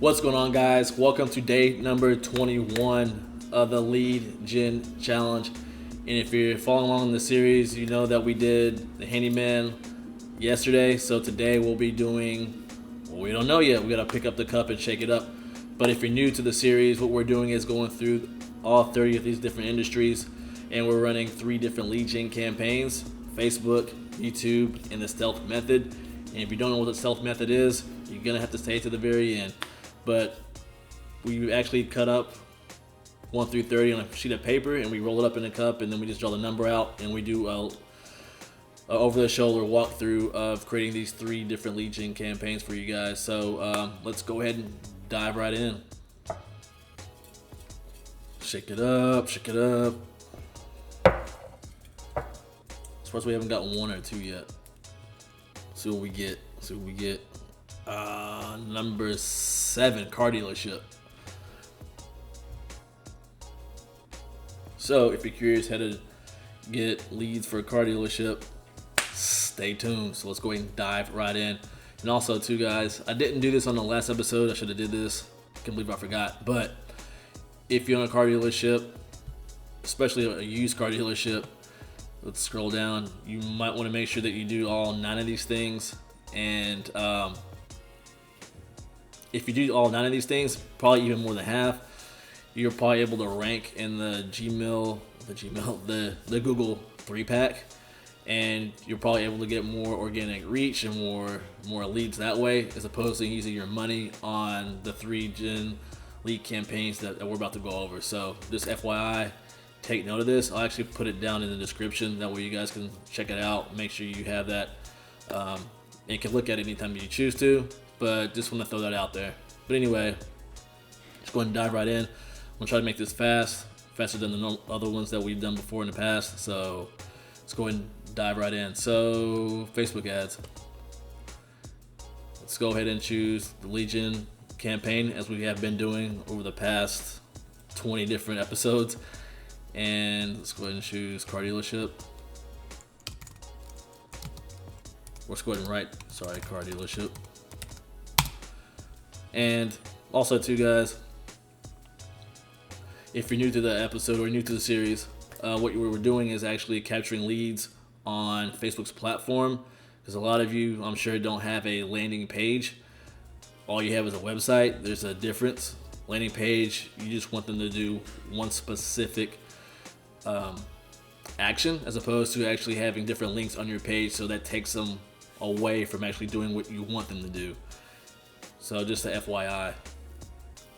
What's going on, guys? Welcome to day number 21 of the Lead Gen Challenge. And if you're following along in the series, you know that we did the handyman yesterday. So today we'll be doing, well, we don't know yet. We got to pick up the cup and shake it up. But if you're new to the series, what we're doing is going through all 30 of these different industries. And we're running 3 different lead gen campaigns: Facebook, YouTube, and the stealth method. And if you don't know what the stealth method is, you're going to have to stay to the very end. But we actually cut up 1 through 30 on a sheet of paper, and we roll it up in a cup, and then we just draw the number out, and we do a over-the-shoulder walkthrough of creating these 3 different lead gen campaigns for you guys. So let's go ahead and dive right in. Shake it up, shake it up. Suppose we haven't got 1 or 2 yet. See what we get. See what we get. Number 7, car dealership. So if you're curious how to get leads for a car dealership, stay tuned. So let's go ahead and dive right in. And also too, guys, I didn't do this on the last episode. I should have did this. Can't believe I forgot. But if you're on a car dealership, especially a used car dealership, let's scroll down. You might want to make sure that you do all 9 of these things. And if you do all 9 of these things, probably even more than half, you're probably able to rank in the Google 3-pack, and you're probably able to get more organic reach and more leads that way, as opposed to using your money on the 3 gen lead campaigns that we're about to go over. So just FYI, take note of this. I'll actually put it down in the description. That way you guys can check it out. Make sure you have that. And you can look at it anytime you choose to, but just want to throw that out there. But anyway, let's go ahead and dive right in. I'm going to try to make this faster than the other ones that we've done before in the past. So let's go ahead and dive right in. So Facebook ads. Let's go ahead and choose the lead gen campaign, as we have been doing over the past 20 different episodes. And let's go ahead and choose car dealership. Let's go ahead and write, car dealership. And also too, guys, if you're new to the episode or new to the series, what we're doing is actually capturing leads on Facebook's platform, because a lot of you, I'm sure, don't have a landing page. All you have is a website. There's a difference. Landing page, you just want them to do one specific action, as opposed to actually having different links on your page, so that takes them away from actually doing what you want them to do. So just a FYI.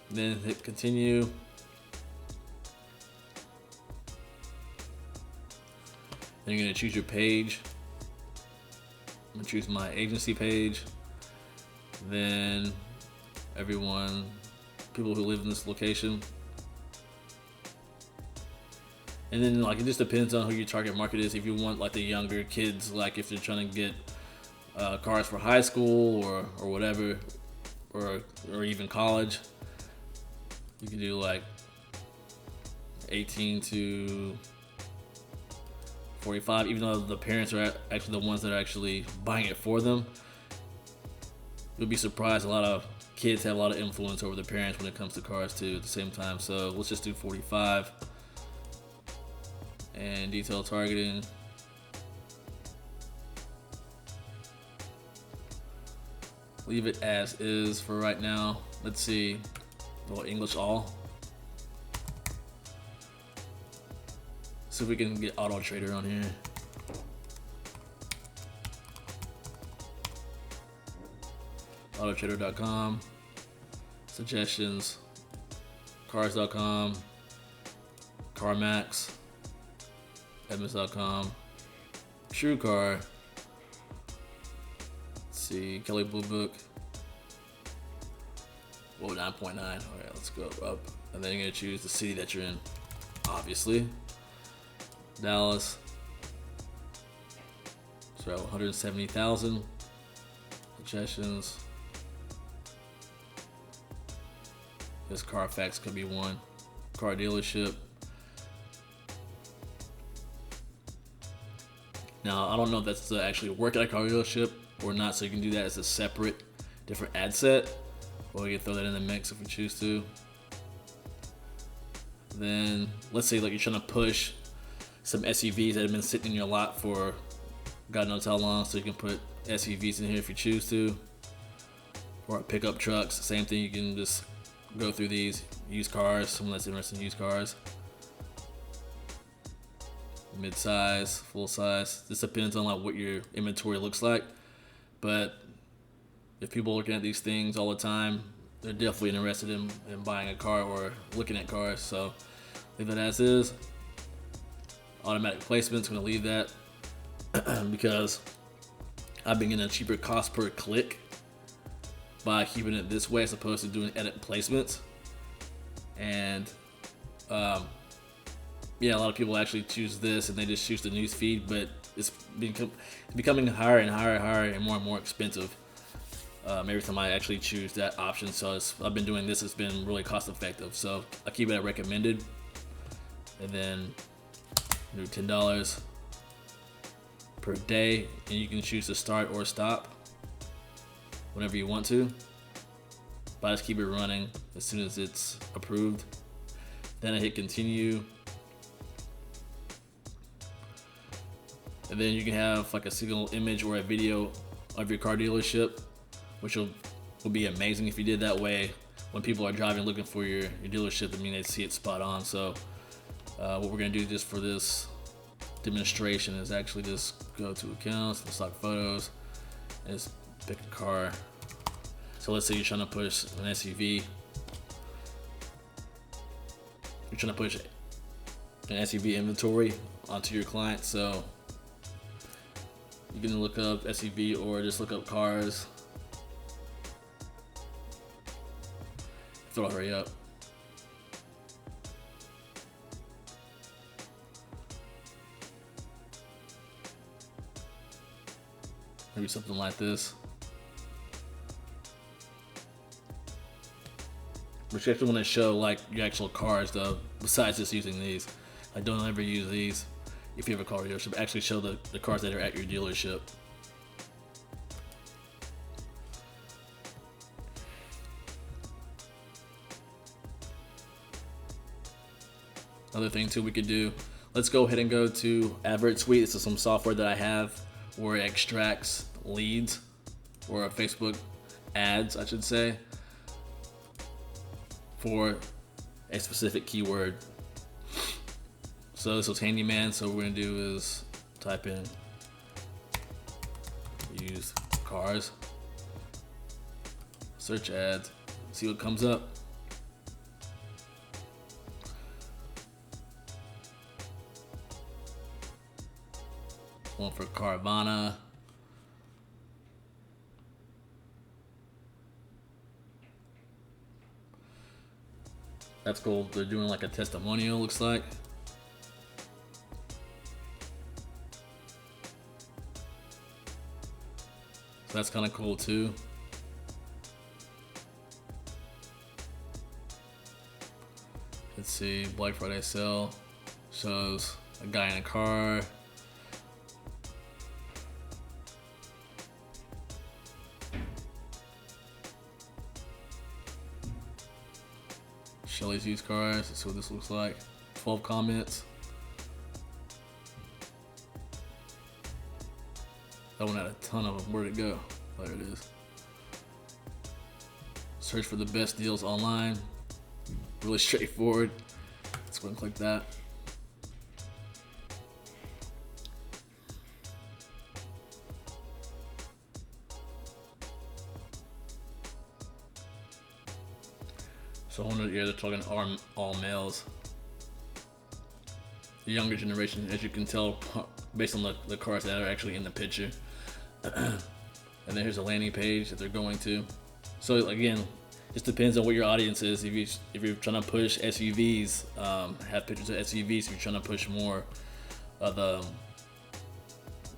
Then hit continue. Then you're going to choose your page. I'm going to choose my agency page. Then people who live in this location. And then it just depends on who your target market is. If you want the younger kids, if they're trying to get cars for high school or whatever, or even college, you can do 18 to 45, even though the parents are actually the ones that are actually buying it for them. You'll be surprised, a lot of kids have a lot of influence over their parents when it comes to cars too at the same time. So let's just do 45. And detail targeting. Leave it as is for right now. Let's see. Well, English all. See if we can get Auto Trader on here. Autotrader.com. Suggestions. Cars.com. CarMax. Edmunds.com. TrueCar. See, Kelly Blue Book. Whoa, 9.9. All right, let's go up. And then you're going to choose the city that you're in, obviously. Dallas. So 170,000 suggestions. This Carfax could be one. Car dealership. Now, I don't know if that's to actually work at a car dealership or not, so you can do that as a separate, different ad set. or you can throw that in the mix if you choose to. Then let's say like you're trying to push some SUVs that have been sitting in your lot for God knows how long, so you can put SUVs in here if you choose to, or pickup trucks. Same thing, you can just go through these used cars, someone that's interested in used cars, mid-size, full size. This depends on like what your inventory looks like, but if people are looking at these things all the time, they're definitely interested in buying a car or looking at cars. So leave that as is. Automatic placements, I'm gonna leave that because I've been getting a cheaper cost per click by keeping it this way as opposed to doing edit placements. And yeah, a lot of people actually choose this and they just choose the news feed, but it's becoming higher and higher and more expensive every time I actually choose that option. So I've been doing this, it's been really cost effective. So I keep it at recommended, and then do $10 per day, and you can choose to start or stop whenever you want to, but I just keep it running as soon as it's approved. Then I hit continue, and then you can have like a single image or a video of your car dealership, which will be amazing if you did that way. When people are driving looking for your dealership, I mean, they see it spot on. So what we're gonna do just for this demonstration is actually just go to accounts and stock photos and just pick a car. So let's say you're trying to push an SUV. You're trying to push an SUV inventory onto your client. So you can look up SUV or just look up cars. If it'll hurry up. Maybe something like this. But you actually want to show like your actual cars though, besides just using these. Like don't ever use these if you have a car dealership. Actually show the cars that are at your dealership. Another thing too we could do, let's go ahead and go to Advert Suite. This is some software that I have where it extracts leads or Facebook ads, I should say, for a specific keyword. So this was handyman, so what we're gonna do is type in used cars, search ads, see what comes up. One for Carvana. That's cool. They're doing like a testimonial, looks like. So that's kind of cool too. Let's see, Black Friday sale shows a guy in a car. Shelly's used cars. Let's see what this looks like. 12 comments. That one had a ton of them. Where'd it go? There it is. Search for the best deals online. Really straightforward. Let's go and click that. So yeah, they're talking all males. The younger generation, as you can tell, based on the cars that are actually in the picture. And then here's a landing page that they're going to. So again, just depends on what your audience is. If you're trying to push SUVs, have pictures of SUVs. If you're trying to push more of the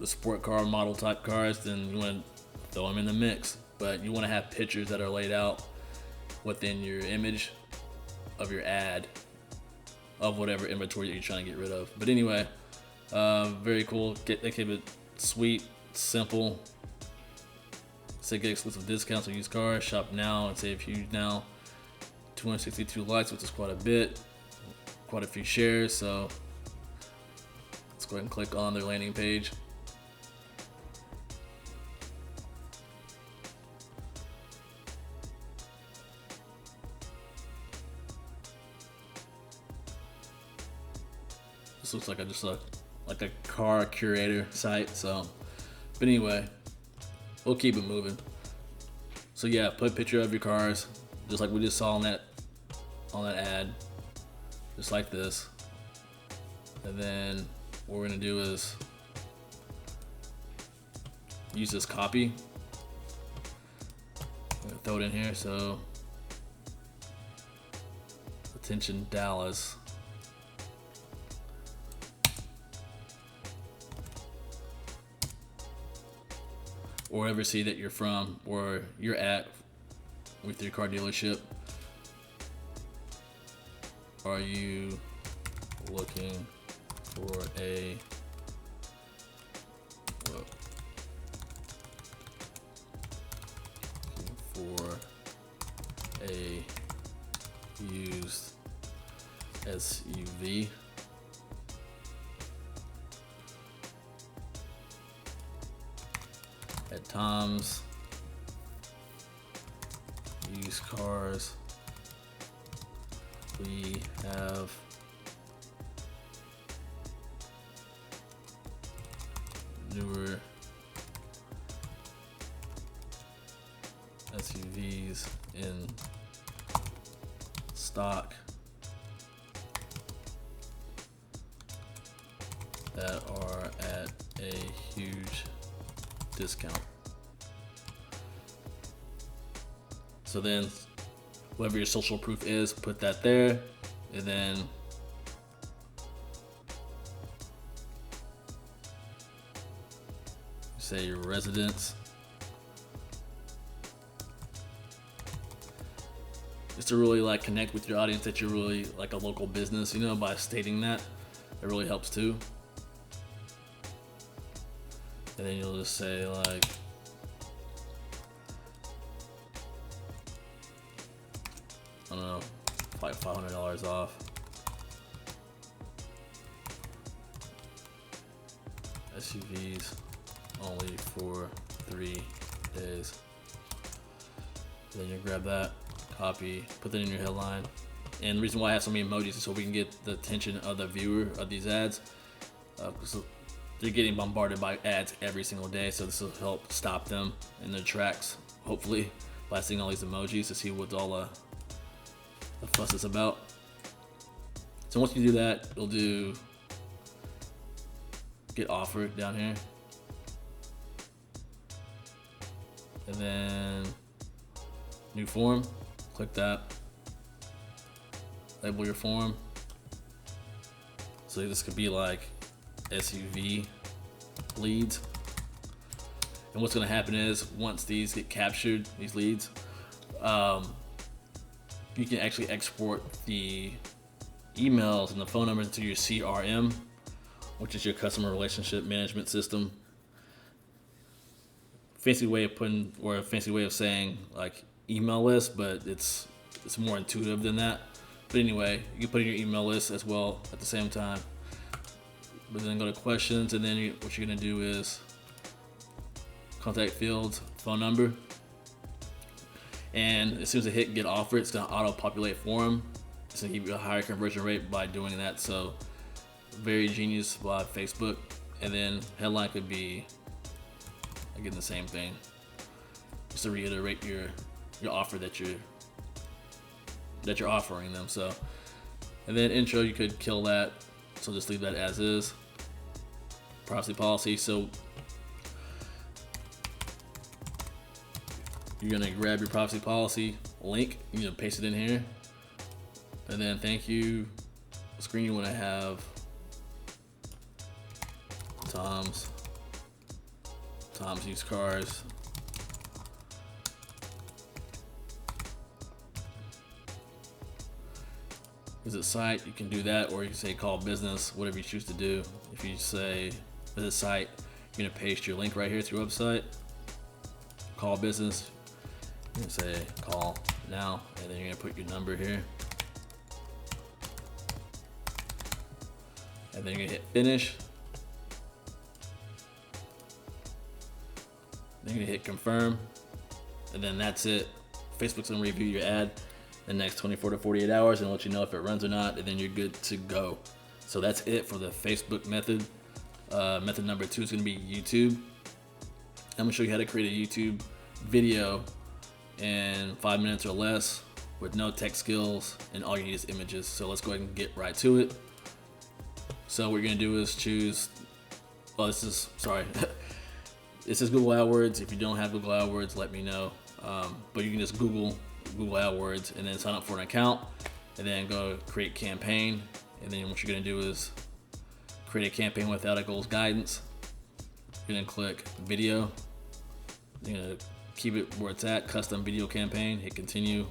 sport car model type cars, then you want to throw them in the mix. But you want to have pictures that are laid out within your image of your ad of whatever inventory that you're trying to get rid of. But anyway, very cool. They keep it sweet, simple, Say get exclusive discounts on used cars. Shop now and save huge now. 262 likes, which is quite a bit. Quite a few shares. So let's go ahead and click on their landing page. This looks like like a car curator site. So, but anyway, we'll keep it moving. So yeah, put a picture of your cars, just like we just saw on that ad, just like this. And then what we're gonna do is use this copy. I'm gonna throw it in here. So, attention Dallas. Or wherever city that you're from or you're at with your car dealership. Are you looking for a used SUV? At Tom's Used Cars, we have newer SUVs in stock that are at a huge discount. So then whatever your social proof is, put that there, and then say your residence. Just to really like connect with your audience that you're really like a local business, you know, by stating that, it really helps too. And then you'll just say like, I don't know, like $500 off. SUVs only for 3 days. Then you grab that, copy, put that in your headline. And the reason why I have so many emojis is so we can get the attention of the viewer of these ads. Because they're getting bombarded by ads every single day, so this will help stop them in their tracks, hopefully, by seeing all these emojis to see what all the fuss is about. So once you do that, you'll do get offered down here. And then new form, click that. Label your form. So this could be like SUV leads. And what's going to happen is once these get captured, these leads, you can actually export the emails and the phone numbers to your CRM, which is your customer relationship management system. Fancy way of putting, or a fancy way of saying like email list, but it's more intuitive than that. But anyway, you can put in your email list as well at the same time. But then go to questions, and then what you're gonna do is contact fields, phone number, and as soon as they hit get offer, it's gonna auto-populate for them. It's gonna give you a higher conversion rate by doing that. So very genius by Facebook. And then headline could be again the same thing, just to reiterate your offer that you're offering them. So, and then intro, you could kill that, so just leave that as is. Privacy policy, so you're gonna grab your privacy policy link, you're gonna paste it in here, and then thank you screen, you want to have Tom's Used Cars. Visit site, you can do that, or you can say call business, whatever you choose to do. If you say visit site, you're gonna paste your link right here to your website. call business. You're gonna say call now, and then you're gonna put your number here. And then you're gonna hit finish. Then you're gonna hit confirm. And then that's it. Facebook's gonna review your ad the next 24 to 48 hours and let you know if it runs or not, and then you're good to go. So that's it for the Facebook method. Method number 2 is gonna be YouTube. I'm gonna show you how to create a YouTube video in 5 minutes or less with no tech skills, and all you need is images. So let's go ahead and get right to it. So what you're gonna do is choose, this is Google AdWords. If you don't have Google AdWords, let me know. But you can just Google AdWords and then sign up for an account, and then go create campaign. And then what you're gonna do is create a campaign without a goals guidance. You're gonna click video. You're gonna keep it where it's at, custom video campaign, hit continue.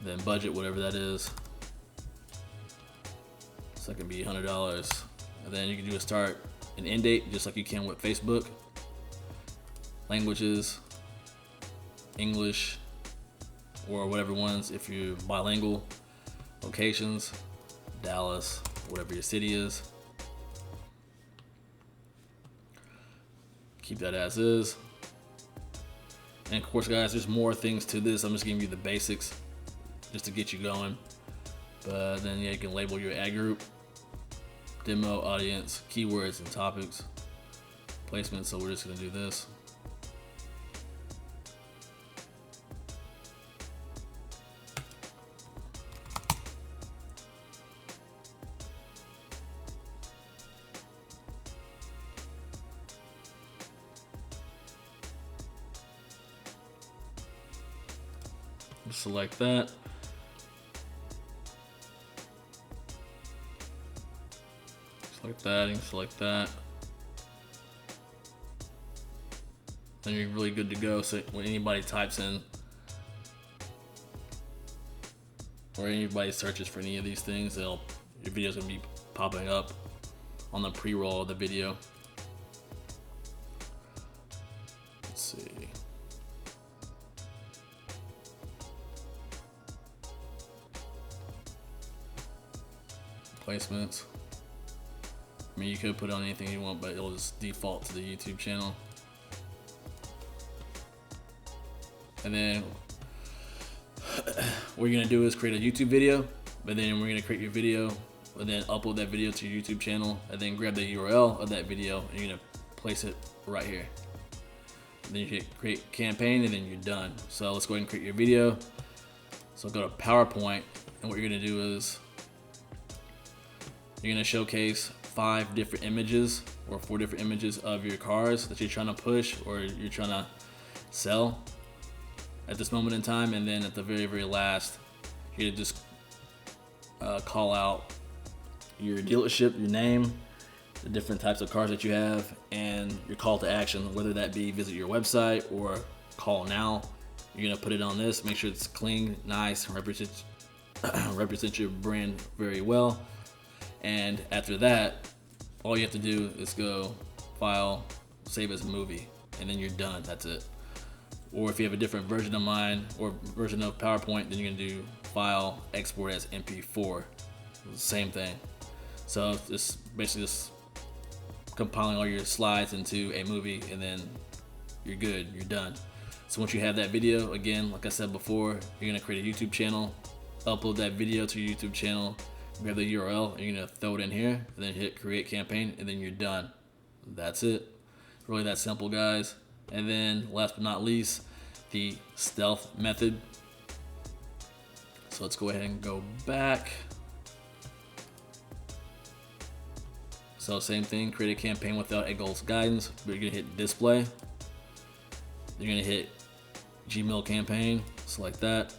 Then budget, whatever that is. So it can be $100. And then you can do a start and end date, just like you can with Facebook. Languages, English, or whatever ones if you're bilingual. Locations, Dallas, whatever your city is. Keep that as is. And of course, guys, there's more things to this. I'm just giving you the basics just to get you going. But then yeah, you can label your ad group, demo, audience, keywords, and topics, placement. So we're just gonna do this. Select that. Select that and select that. Then you're really good to go. So when anybody types in or anybody searches for any of these things, your video's gonna be popping up on the pre-roll of the video. Let's see. Placements. I mean, you could put on anything you want, but it'll just default to the YouTube channel. And then what you're gonna do is create a YouTube video, but then we're gonna create your video and then upload that video to your YouTube channel, and then grab the URL of that video and you're gonna place it right here. And then you hit create campaign, and then you're done. So let's go ahead and create your video. So go to PowerPoint, and what you're gonna do is you're gonna showcase 5 different images or 4 different images of your cars that you're trying to push or you're trying to sell at this moment in time. And then at the very, very last, you're gonna just call out your dealership, your name, the different types of cars that you have, and your call to action, whether that be visit your website or call now. You're gonna put it on this, make sure it's clean, nice, represents your brand very well. And after that, all you have to do is go file, save as a movie, and then you're done. That's it. Or if you have a different version of mine or version of PowerPoint, then you're gonna do file, export as MP4. Same thing. So it's basically just compiling all your slides into a movie, and then you're good, you're done. So once you have that video, again, like I said before, you're gonna create a YouTube channel, upload that video to your YouTube channel, grab the URL, and you're gonna throw it in here, and then hit create campaign, and then you're done. That's it. Really that simple, guys. And then last but not least, the stealth method. So let's go ahead and go back. So same thing, create a campaign without a goals guidance, but you're gonna hit display. You're gonna hit Gmail campaign, select that,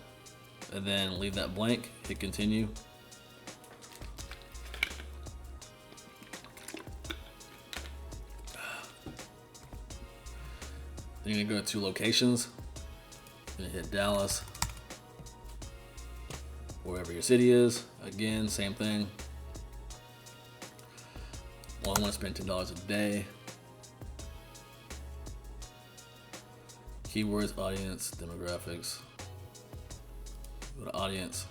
and then leave that blank, hit continue. Then you're gonna go to locations. You're gonna hit Dallas, wherever your city is. Again, same thing. Well, I want to spend $10 a day. Keywords, audience, demographics. Go to audience,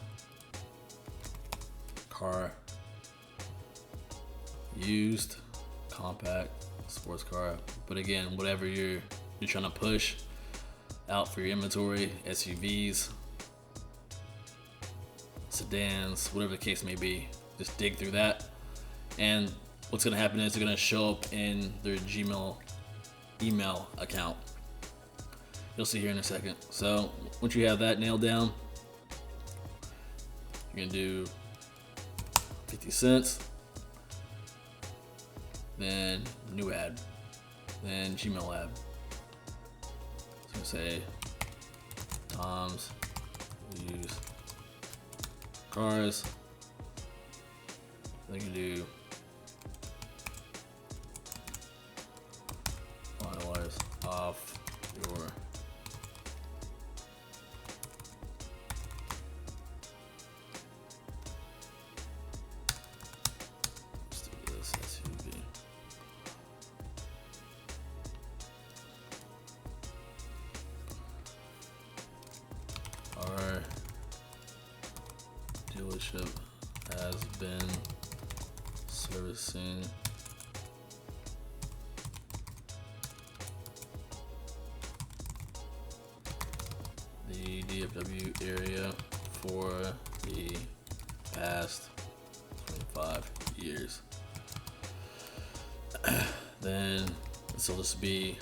car, used, compact, sports car. But again, whatever you're trying to push out for your inventory, SUVs, sedans, whatever the case may be, just dig through that. And what's going to happen is it's going to show up in their Gmail email account. You'll see here in a second. So once you have that nailed down, you're gonna do 50 cents, then new ad, then Gmail ad. So say Tom's used cars. Then you can do finalize off your SUV. Our dealership has been servicing the DFW area for the past 25 years. Then this will just be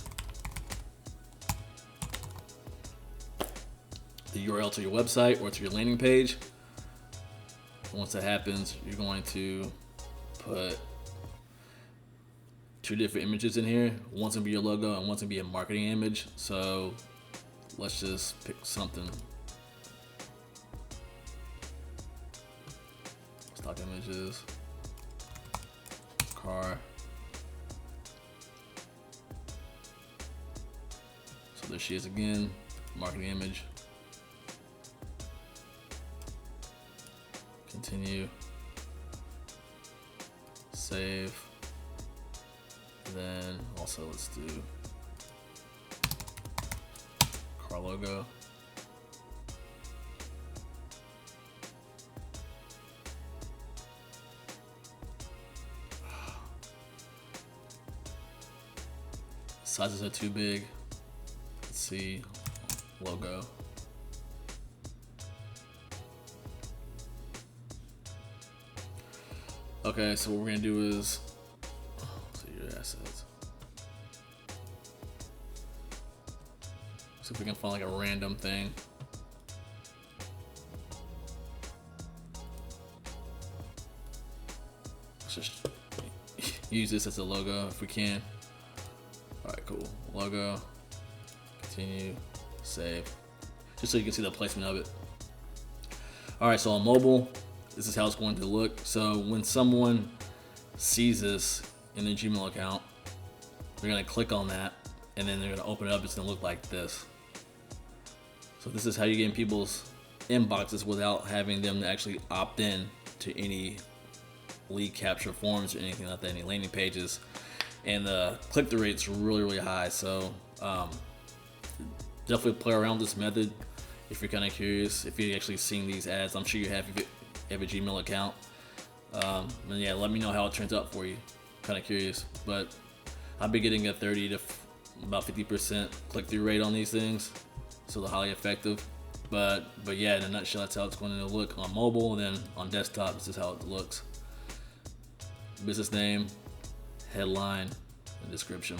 the URL to your website or to your landing page. Once that happens, you're going to put 2 different images in here. One's gonna be your logo and one's gonna be a marketing image. So let's just pick something. Stock images, car. So there she is again, marketing image. Continue, save, then also let's do car logo. Sizes are too big. Let's see, logo. Okay, so what we're gonna do is see your assets. See if we can find like a random thing. Let's just use this as a logo if we can. All right, cool. Logo, continue, save, just so you can see the placement of it. All right, so on mobile, this is how it's going to look. So when someone sees this in their Gmail account, they're gonna click on that and then they're gonna open it up. It's gonna look like this. So this is how you get in people's inboxes without having them to actually opt in to any lead capture forms or anything like that, any landing pages. And the click-through rate's really high. So definitely play around with this method if you're kind of curious. If you're actually seeing these ads, I'm sure you have if you have a Gmail account. And yeah, let me know how it turns out for you. Kind of curious, but I've been getting a 30 to about 50% click-through rate on these things, so they're highly effective. But yeah, in a nutshell, that's how it's going to look on mobile, and then on desktop, this is how it looks. Business name, headline, and description.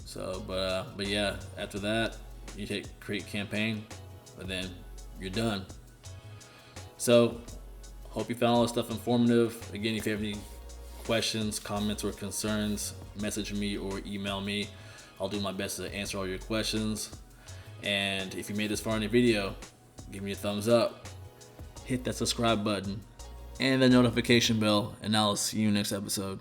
So, but yeah, after that, you hit create campaign, and then you're done. So, hope you found all this stuff informative. Again, if you have any questions, comments, or concerns, message me or email me. I'll do my best to answer all your questions. And if you made this far in the video, give me a thumbs up, hit that subscribe button, and the notification bell, and I'll see you next episode.